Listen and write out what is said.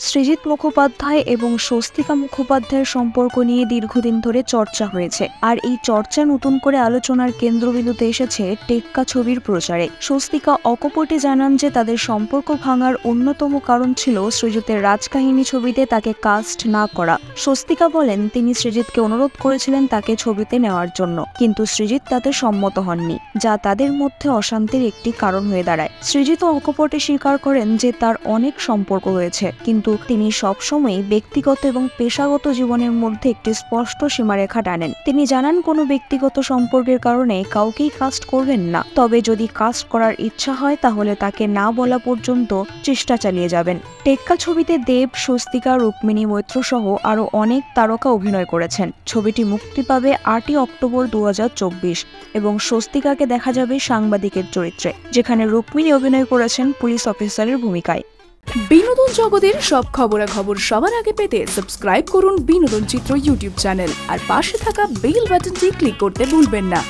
সৃজিত মুখোপাধ্যায় এবং স্বস্তিকা মুখোপাধ্যায়ের সম্পর্ক নিয়ে দীর্ঘদিন ধরে চর্চা হয়েছে, আর এই চর্চা নতুন করে আলোচনার কেন্দ্রবিন্দুতে এসেছে টেক্কা ছবির প্রচারে। স্বস্তিকা অকপটে জানান যে তাদের সম্পর্ক ভাঙার অন্যতম কারণ ছিল সৃজিতের রাজকাহিনী ছবিতে তাকে কাস্ট না করা। স্বস্তিকা বলেন, তিনি সৃজিতকে অনুরোধ করেছিলেন তাকে ছবিতে নেওয়ার জন্য, কিন্তু সৃজিত তাতে সম্মত হননি, যা তাদের মধ্যে অশান্তির একটি কারণ হয়ে দাঁড়ায়। সৃজিত অকপটে স্বীকার করেন যে তার অনেক সম্পর্ক হয়েছে, কিন্তু তিনি সবসময় ব্যক্তিগত এবং পেশাগত জীবনের মধ্যে একটি স্পষ্ট সীমারেখা টানেন। তিনি জানান, কোনো ব্যক্তিগত সম্পর্কের কারণে কাউকেই কাস্ট করবেন না, তবে যদি কাস্ট করার ইচ্ছা হয় তাহলে তাকে না বলা পর্যন্ত চেষ্টা চালিয়ে যাবেন। টেক্কা ছবিতে দেব, স্বস্তিকা, রুক্মিণী মৈত্র সহ আরো অনেক তারকা অভিনয় করেছেন। ছবিটি মুক্তি পাবে 8ই অক্টোবর 2024 এবং স্বস্তিকাকে দেখা যাবে সাংবাদিকের চরিত্রে, যেখানে রুক্মিণী অভিনয় করেছেন পুলিশ অফিসারের ভূমিকায়। বিনোদন জগতের সব খবরাখবর সবার আগে পেতে সাবস্ক্রাইব করুন বিনোদন চিত্র ইউটিউব চ্যানেল আর পাশে থাকা বেল বাটনটি ক্লিক করতে ভুলবেন না।